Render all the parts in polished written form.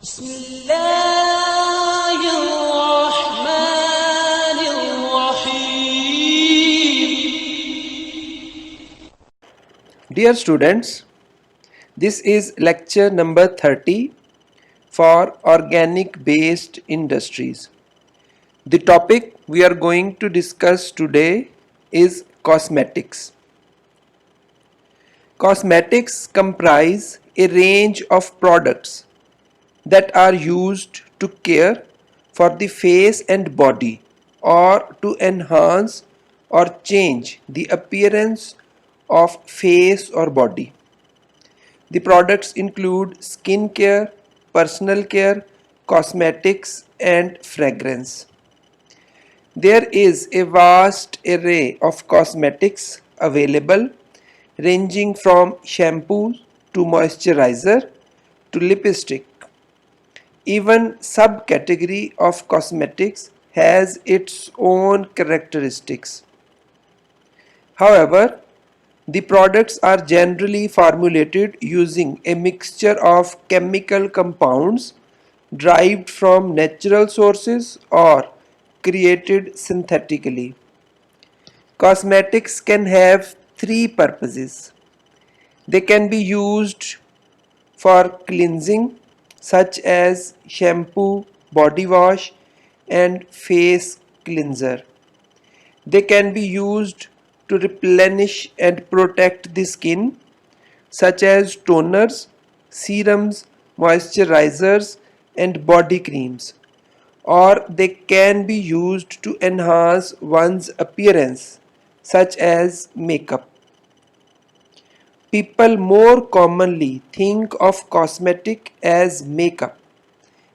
بسم الله الرحمن الرحيم. Dear students, this is lecture number 30 for organic based industries. The topic we are going to discuss today is cosmetics. Cosmetics comprise a range of products that are used to care for the face and body or to enhance or change the appearance of face or body. The products include skin care, personal care, cosmetics, and fragrance. There is a vast array of cosmetics available, ranging from shampoo to moisturizer to lipstick. Even subcategory of cosmetics has its own characteristics. However, the products are generally formulated using a mixture of chemical compounds derived from natural sources or created synthetically. Cosmetics can have three purposes. They can be used for cleansing, such as shampoo, body wash, and face cleanser. They can be used to replenish and protect the skin, such as toners, serums, moisturizers, and body creams, or they can be used to enhance one's appearance, such as makeup. People more commonly think of cosmetic as makeup,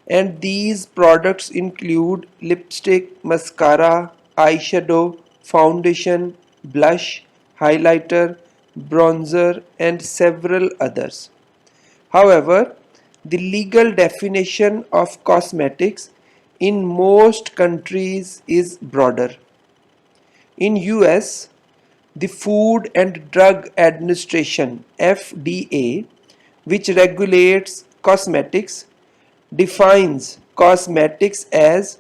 and these products include lipstick, mascara, eyeshadow, foundation, blush, highlighter, bronzer, and several others. However, the legal definition of cosmetics in most countries is broader. In US, the Food and Drug Administration (FDA), which regulates cosmetics, defines cosmetics as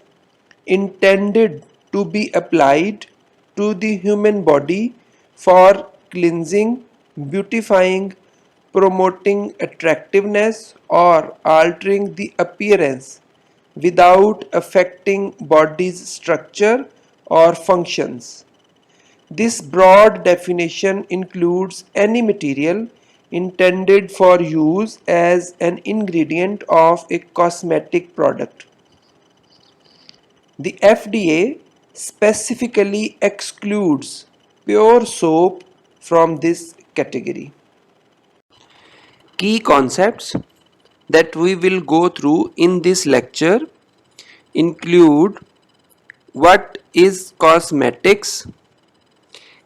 intended to be applied to the human body for cleansing, beautifying, promoting attractiveness, or altering the appearance without affecting body's structure or functions. This broad definition includes any material intended for use as an ingredient of a cosmetic product. The FDA specifically excludes pure soap from this category. Key concepts that we will go through in this lecture include: what is cosmetics,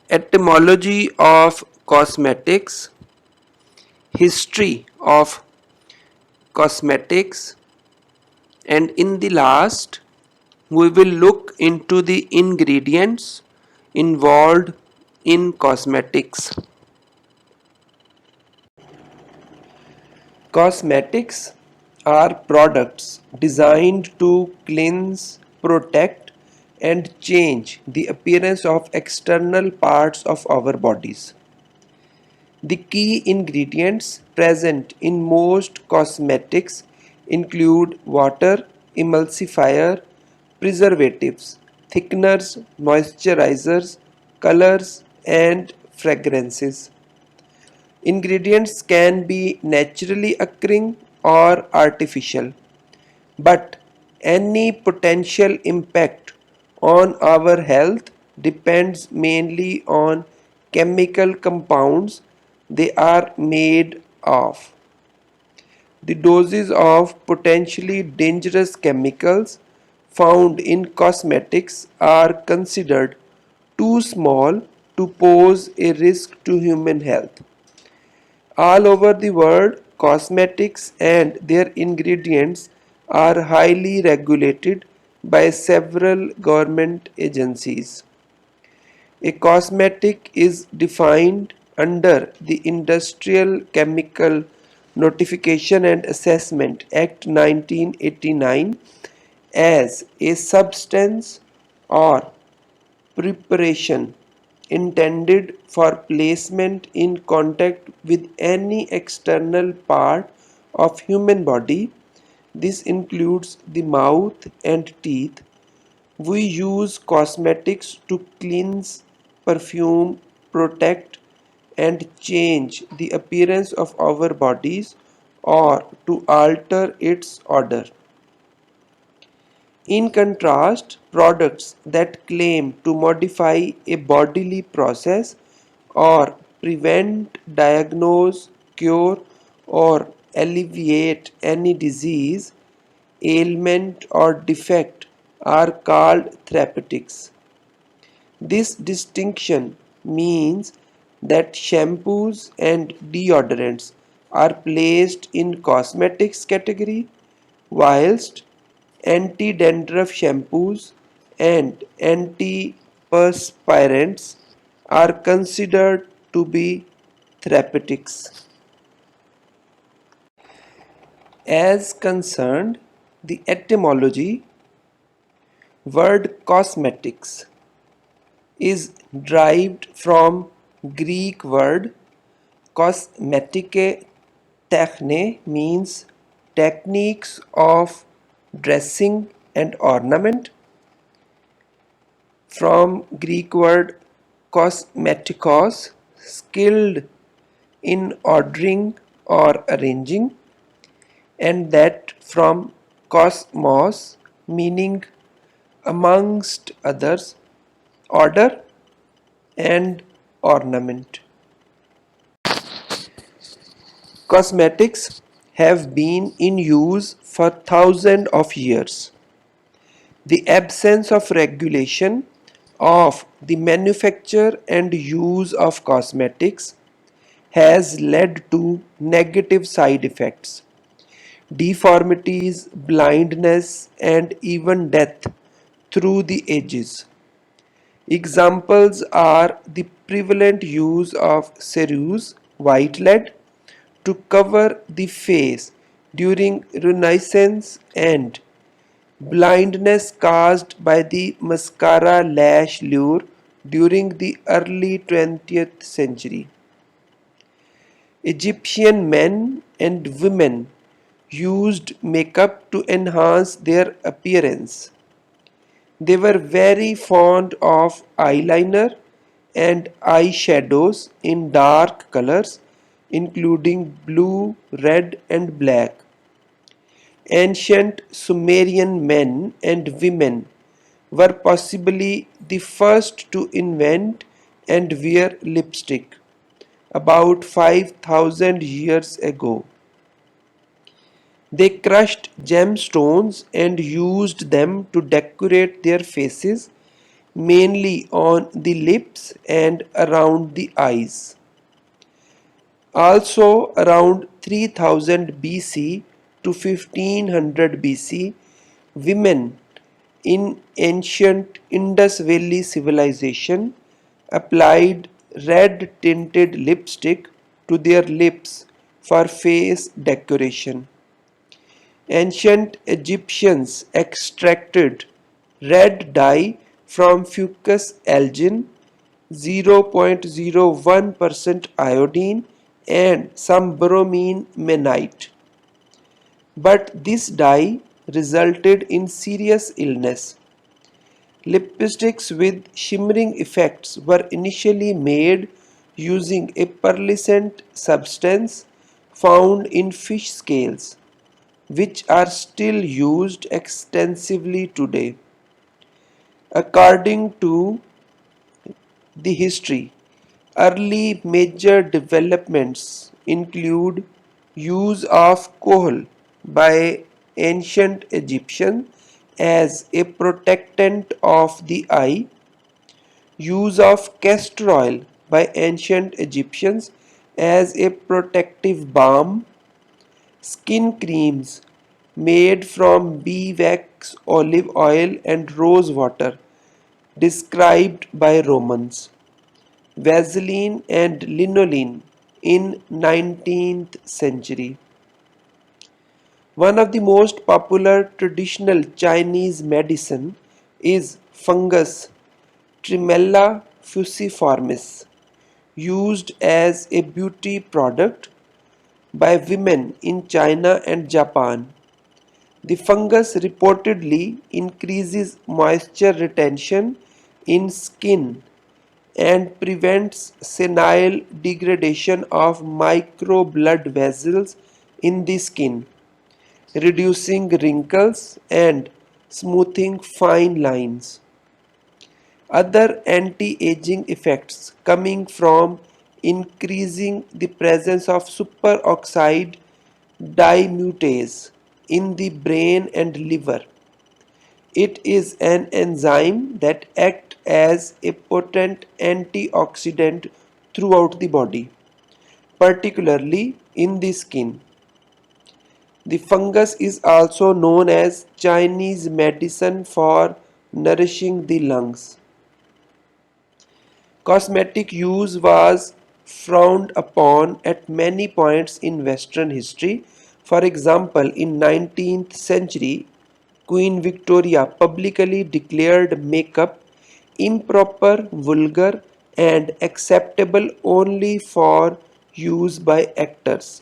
etymology of cosmetics, history of cosmetics, and in the last we will look into the ingredients involved in cosmetics. Cosmetics are products designed to cleanse, protect, and change the appearance of external parts of our bodies. The key ingredients present in most cosmetics include water, emulsifier, preservatives, thickeners, moisturizers, colors, and fragrances. Ingredients can be naturally occurring or artificial, but any potential impact on our health depends mainly on chemical compounds they are made of. The doses of potentially dangerous chemicals found in cosmetics are considered too small to pose a risk to human health. All over the world, cosmetics and their ingredients are highly regulated by several government agencies. A cosmetic is defined under the Industrial Chemical Notification and Assessment Act 1989 as a substance or preparation intended for placement in contact with any external part of human body. This includes the mouth and teeth. We use cosmetics to cleanse, perfume, protect, and change the appearance of our bodies or to alter its odor. In contrast, products that claim to modify a bodily process or prevent, diagnose, cure, or alleviate any disease, ailment, or defect are called therapeutics. This distinction means that shampoos and deodorants are placed in cosmetics category, whilst anti-dandruff shampoos and antiperspirants are considered to be therapeutics. As concerned the etymology, word cosmetics is derived from Greek word kosmetike techne, means techniques of dressing and ornament, from Greek word kosmetikos, skilled in ordering or arranging, and that from kosmos, meaning amongst others, order and ornament. Cosmetics have been in use for thousands of years. The absence of regulation of the manufacture and use of cosmetics has led to negative side effects, deformities, blindness, and even death through the ages. Examples are the prevalent use of ceruse, white lead, to cover the face during Renaissance, and blindness caused by the mascara lash lure during the early 20th century. Egyptian men and women used makeup to enhance their appearance. They were very fond of eyeliner and eyeshadows in dark colors, including blue, red, and black. Ancient Sumerian men and women were possibly the first to invent and wear lipstick about 5,000 years ago. They crushed gemstones and used them to decorate their faces, mainly on the lips and around the eyes. Also, around 3000 BC to 1500 BC, women in ancient Indus Valley civilization applied red tinted lipstick to their lips for face decoration. Ancient Egyptians extracted red dye from Fucus algin, 0.01% iodine, and some bromine mannite. But this dye resulted in serious illness. Lipsticks with shimmering effects were initially made using a pearlescent substance found in fish scales, which are still used extensively today. According to the history, early major developments include use of kohl by ancient Egyptians as a protectant of the eye, use of castor oil by ancient Egyptians as a protective balm, skin creams made from beeswax, olive oil, and rose water described by Romans, Vaseline and lanolin in 19th century. One of the most popular traditional Chinese medicine is fungus Trimella fusiformis, used as a beauty product by women in China and Japan. The fungus reportedly increases moisture retention in skin and prevents senile degradation of micro blood vessels in the skin, reducing wrinkles and smoothing fine lines. Other anti-aging effects coming from increasing the presence of superoxide dismutase in the brain and liver. It is an enzyme that acts as a potent antioxidant throughout the body, particularly in the skin. The fungus is also known as Chinese medicine for nourishing the lungs. Cosmetic use was frowned upon at many points in Western history. For example, in 19th century, Queen Victoria publicly declared makeup improper, vulgar, and acceptable only for use by actors.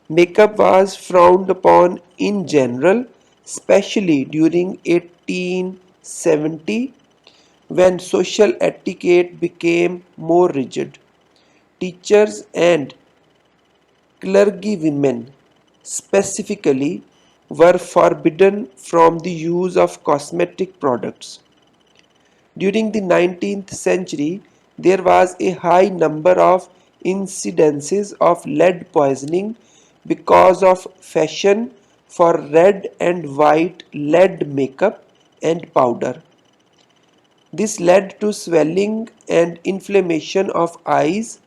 Makeup was frowned upon in general, especially during 1870 when social etiquette became more rigid. Teachers and clergywomen specifically were forbidden from the use of cosmetic products. During the 19th century, there was a high number of incidences of lead poisoning because of fashion for red and white lead makeup and powder. This led to swelling and inflammation of eyes,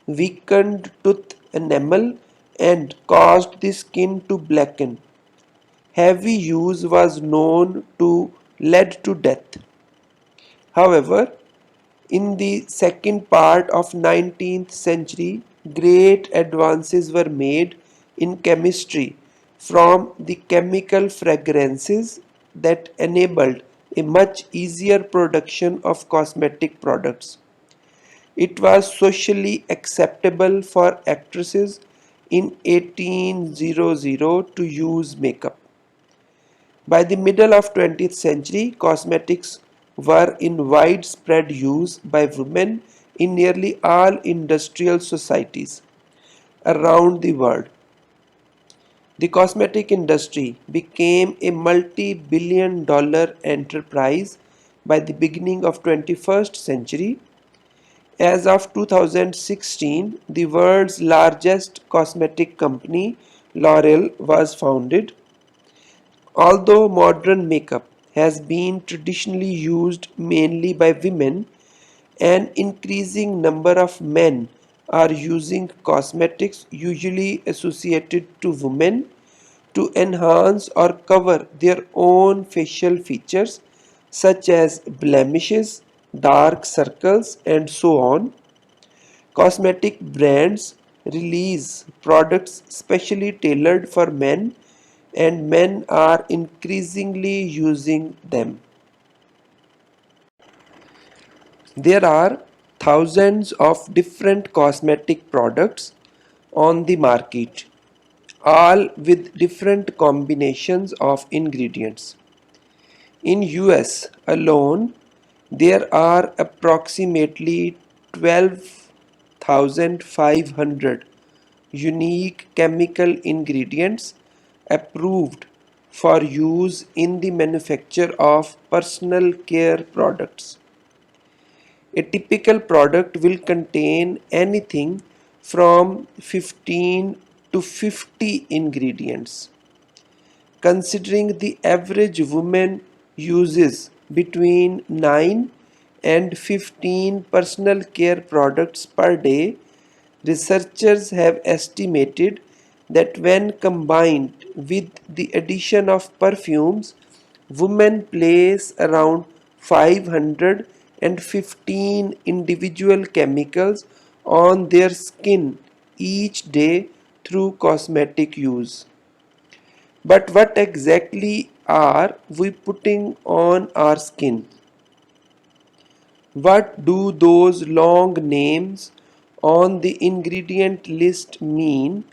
weakened tooth enamel, and caused the skin to blacken. Heavy use was known to lead to death. However, in the second part of 19th century, great advances were made in chemistry from the chemical fragrances that enabled a much easier production of cosmetic products. It was socially acceptable for actresses in 1800 to use makeup. By the middle of 20th century, cosmetics were in widespread use by women in nearly all industrial societies around the world. The cosmetic industry became a multi-billion dollar enterprise by the beginning of 21st century. As of 2016, the world's largest cosmetic company, L'Oreal, was founded. Although modern makeup has been traditionally used mainly by women, an increasing number of men are using cosmetics usually associated to women to enhance or cover their own facial features such as blemishes, dark circles, and so on. Cosmetic brands release products specially tailored for men, and men are increasingly using them. There are thousands of different cosmetic products on the market, all with different combinations of ingredients. In US alone, there are approximately 12,500 unique chemical ingredients approved for use in the manufacture of personal care products. A typical product will contain anything from 15 to 50 ingredients. Considering the average woman uses between 9 and 15 personal care products per day, researchers have estimated that when combined with the addition of perfumes, women place around 515 individual chemicals on their skin each day through cosmetic use. But what exactly are we putting on our skin? What do those long names on the ingredient list mean,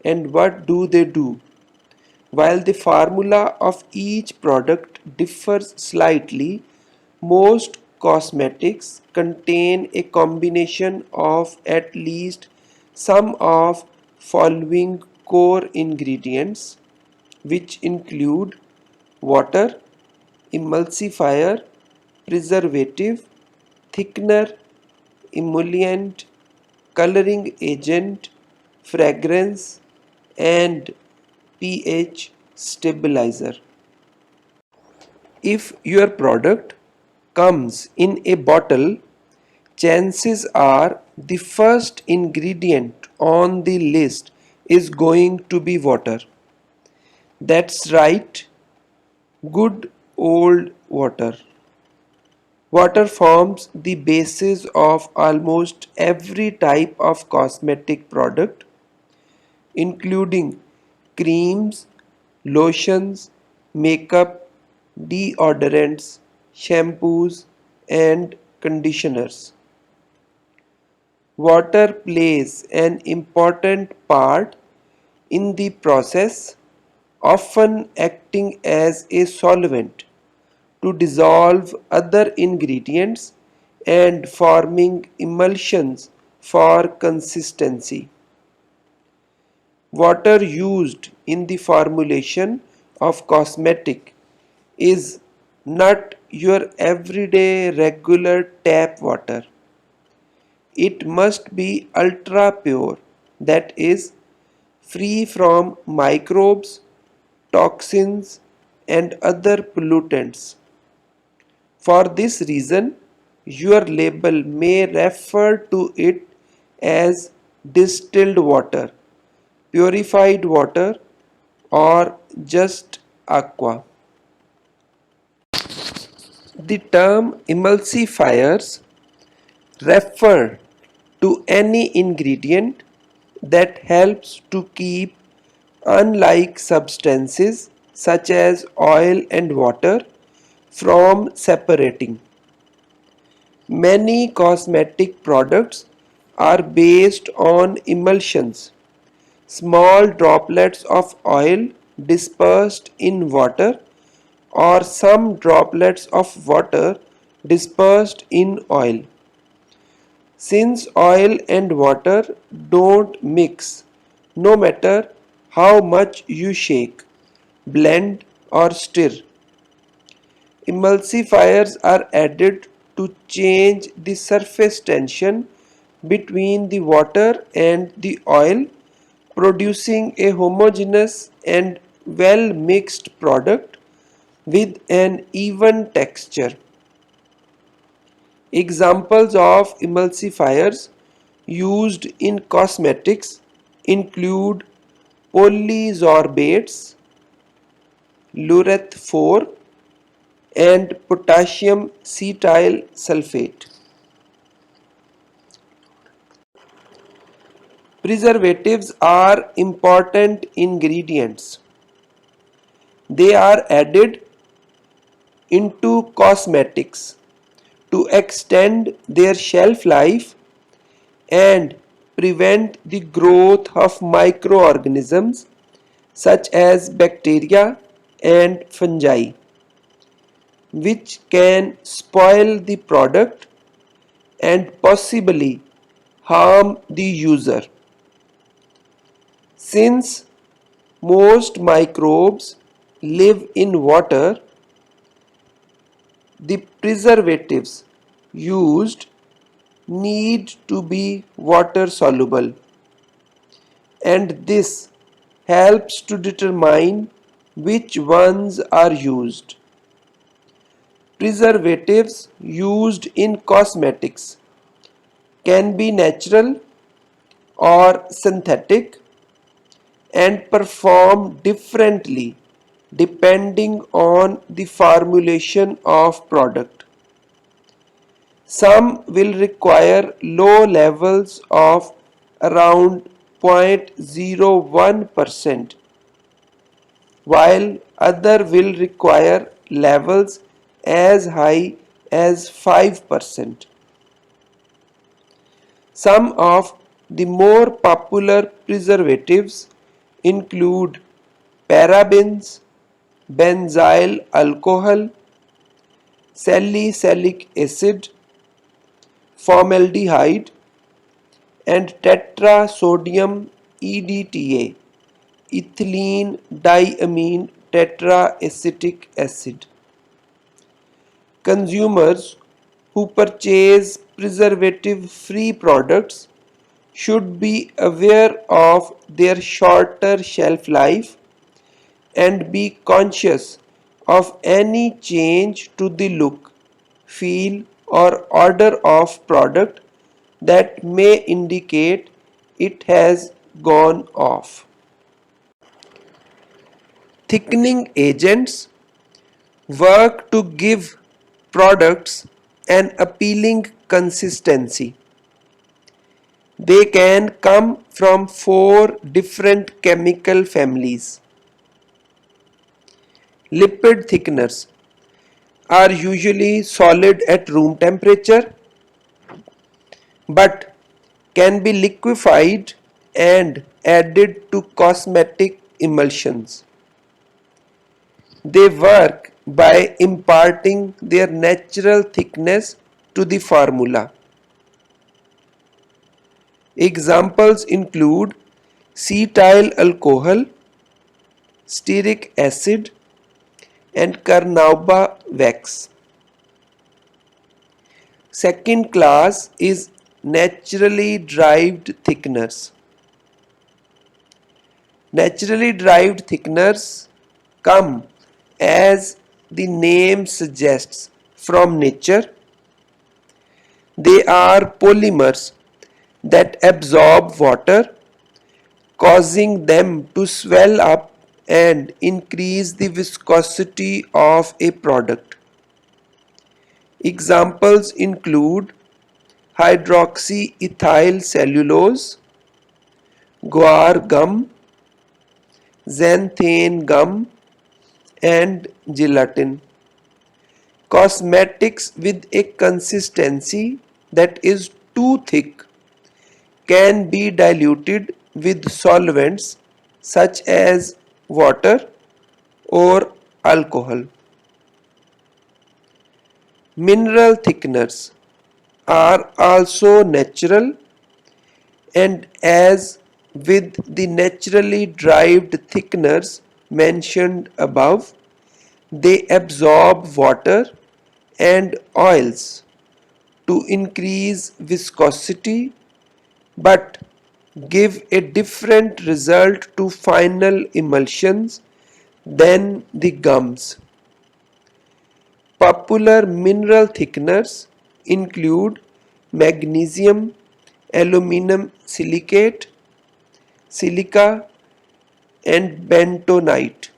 and what do they do? While the formula of each product differs slightly, most cosmetics contain a combination of at least some of following core ingredients, which include water, emulsifier, preservative, thickener, emollient, coloring agent, fragrance, and pH stabilizer. If your product comes in a bottle, chances are the first ingredient on the list is going to be water. That's right, good old water. Water forms the basis of almost every type of cosmetic product, including creams, lotions, makeup, deodorants, shampoos, and conditioners. Water plays an important part in the process, often acting as a solvent to dissolve other ingredients and forming emulsions for consistency. Water used in the formulation of cosmetic is not your everyday regular tap water. It must be ultra pure, that is, free from microbes, toxins, and other pollutants. For this reason, your label may refer to it as distilled water, purified water, or just aqua. The term emulsifiers refer to any ingredient that helps to keep unlike substances such as oil and water from separating. Many cosmetic products are based on emulsions, small droplets of oil dispersed in water or some droplets of water dispersed in oil. Since oil and water don't mix, no matter how much you shake, blend, or stir, emulsifiers are added to change the surface tension between the water and the oil, producing a homogeneous and well mixed product with an even texture. Examples of emulsifiers used in cosmetics include polysorbates, Lureth 4, and potassium cetyl sulfate. Preservatives are important ingredients. They are added into cosmetics to extend their shelf life and prevent the growth of microorganisms such as bacteria and fungi, which can spoil the product and possibly harm the user. Since most microbes live in water, the preservatives used need to be water soluble, and this helps to determine which ones are used. Preservatives used in cosmetics can be natural or synthetic and perform differently depending on the formulation of product. Some will require low levels of around 0.01%, while other will require levels as high as 5%. Some of the more popular preservatives include parabens, benzyl alcohol, salicylic acid, formaldehyde, and tetrasodium EDTA, ethylene diamine tetraacetic acid. Consumers who purchase preservative-free products should be aware of their shorter shelf life and be conscious of any change to the look, feel, or odor of product that may indicate it has gone off. Thickening agents work to give products an appealing consistency. They can come from four different chemical families. Lipid thickeners are usually solid at room temperature but can be liquefied and added to cosmetic emulsions. They work by imparting their natural thickness to the formula. Examples include cetyl alcohol, stearic acid, and carnauba wax. Second class is naturally derived thickeners. Naturally derived thickeners come, as the name suggests, from nature. They are polymers that absorb water, causing them to swell up and increase the viscosity of a product. Examples include hydroxyethyl cellulose, guar gum, xanthane gum, and gelatin. Cosmetics with a consistency that is too thick can be diluted with solvents such as water or alcohol. Mineral thickeners are also natural, and as with the naturally derived thickeners mentioned above, they absorb water and oils to increase viscosity but give a different result to final emulsions than the gums. Popular mineral thickeners include magnesium, aluminum silicate, silica, and bentonite.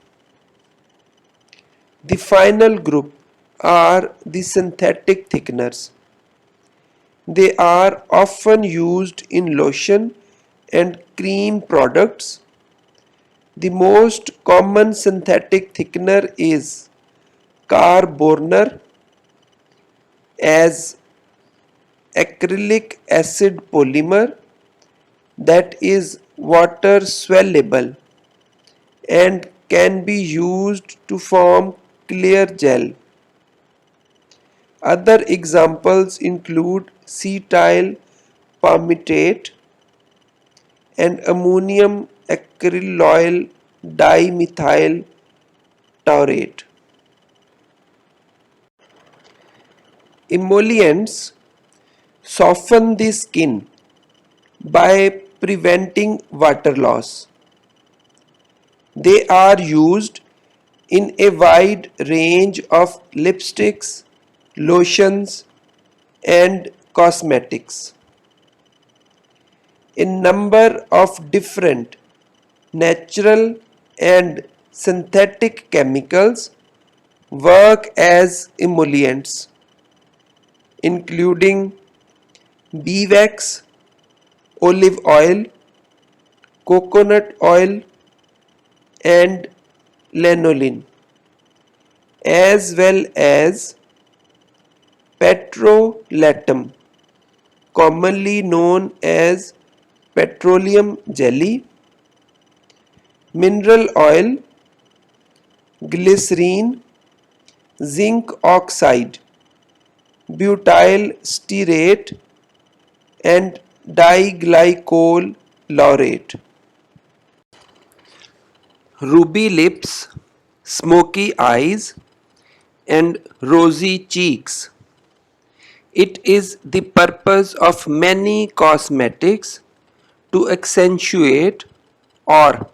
The final group are the synthetic thickeners. They are often used in lotion and cream products. The most common synthetic thickener is carborner, as acrylic acid polymer that is water soluble and can be used to form clear gel. Other examples include cetyl palmitate and ammonium acryloyl dimethyl taurate. Emollients soften the skin by preventing water loss. They are used in a wide range of lipsticks, lotions, and cosmetics. A number of different natural and synthetic chemicals work as emollients, including beeswax, olive oil, coconut oil, and lanolin, as well as petrolatum, commonly known as petroleum jelly, mineral oil, glycerine, zinc oxide, butyl stearate, and diglycol laurate. Ruby lips, smoky eyes, and rosy cheeks. It is the purpose of many cosmetics to accentuate or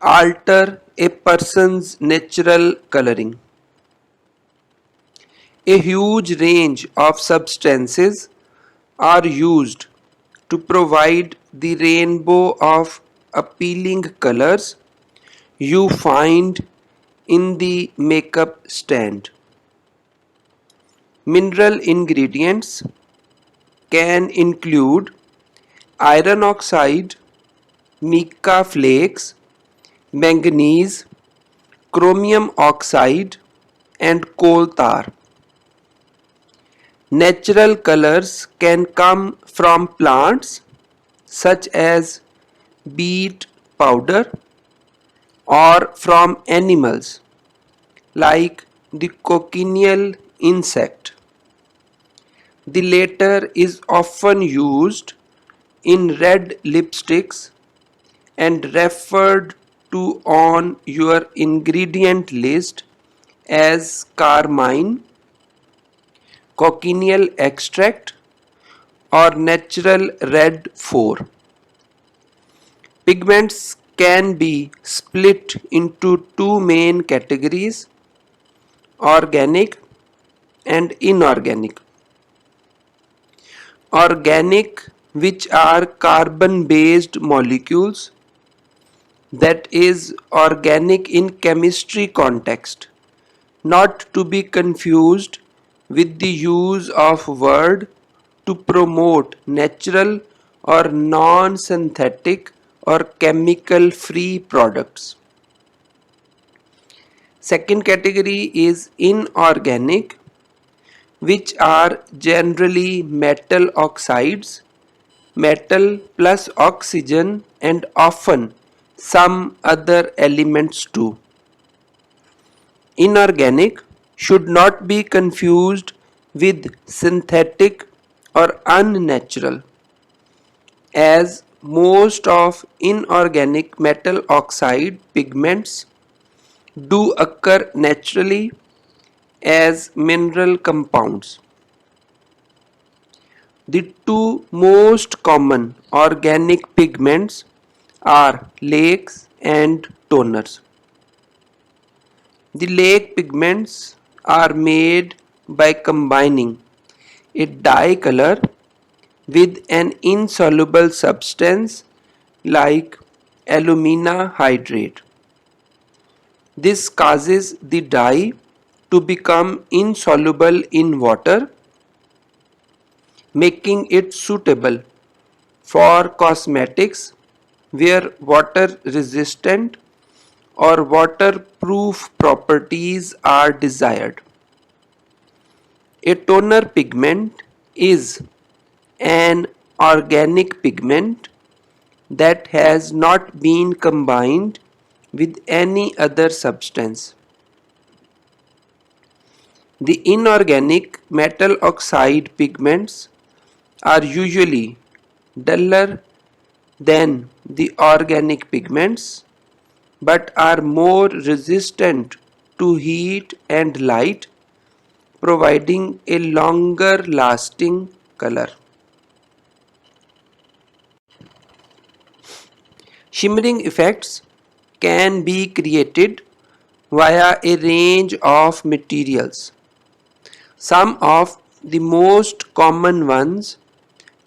alter a person's natural coloring. A huge range of substances are used to provide the rainbow of appealing colors you find in the makeup stand. Mineral ingredients can include iron oxide, mica flakes, manganese, chromium oxide, and coal tar. Natural colors can come from plants such as beet powder or from animals like the cochineal insect. The latter is often used in red lipsticks and referred to on your ingredient list as carmine, cochineal extract, or natural red 4. Pigments can be split into two main categories: organic and inorganic. Organic, which are carbon based molecules, that is organic in chemistry context, not to be confused with the use of word to promote natural or non-synthetic or chemical free products. Second category is inorganic, which are generally metal oxides, metal plus oxygen, and often some other elements too. Inorganic should not be confused with synthetic or unnatural, as most of inorganic metal oxide pigments do occur naturally as mineral compounds. The two most common organic pigments are lakes and toners. The lake pigments are made by combining a dye color with an insoluble substance like alumina hydrate. This causes the dye to become insoluble in water, making it suitable for cosmetics where water resistant or waterproof properties are desired. A toner pigment is an organic pigment that has not been combined with any other substance. The inorganic metal oxide pigments are usually duller than the organic pigments but are more resistant to heat and light, providing a longer lasting color. Shimmering effects can be created via a range of materials. Some of the most common ones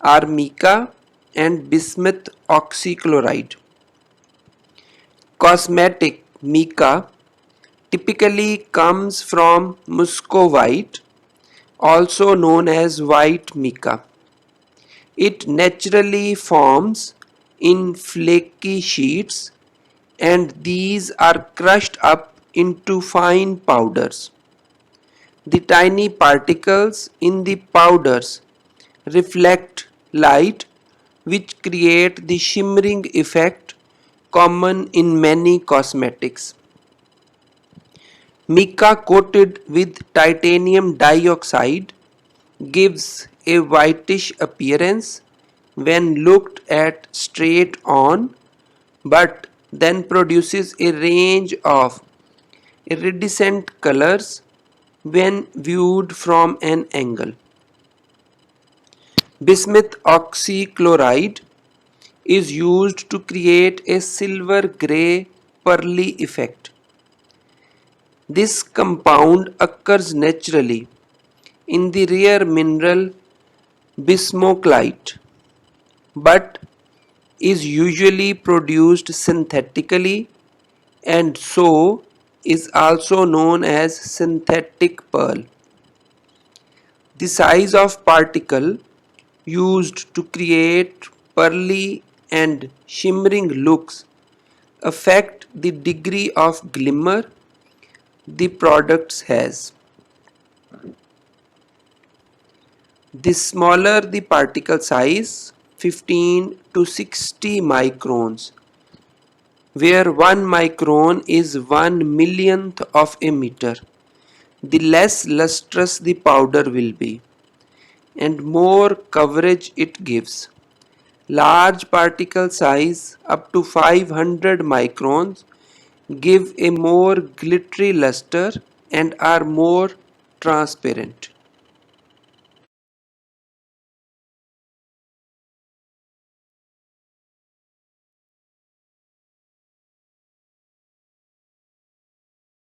are mica and bismuth oxychloride. Cosmetic mica typically comes from muscovite, also known as white mica. It naturally forms in flaky sheets, and these are crushed up into fine powders. The tiny particles in the powders reflect light, which create the shimmering effect common in many cosmetics. Mica coated with titanium dioxide gives a whitish appearance when looked at straight on, but then produces a range of iridescent colors when viewed from an angle. Bismuth oxychloride is used to create a silver grey pearly effect. This compound occurs naturally in the rare mineral bismucite, but is usually produced synthetically and so is also known as synthetic pearl. The size of particle used to create pearly and shimmering looks affect the degree of glimmer the product has. The smaller the particle size, 15 to 60 microns, where 1 micron is 1 millionth of a meter, the less lustrous the powder will be, and more coverage it gives. Large particle size up to 500 microns give a more glittery luster and are more transparent.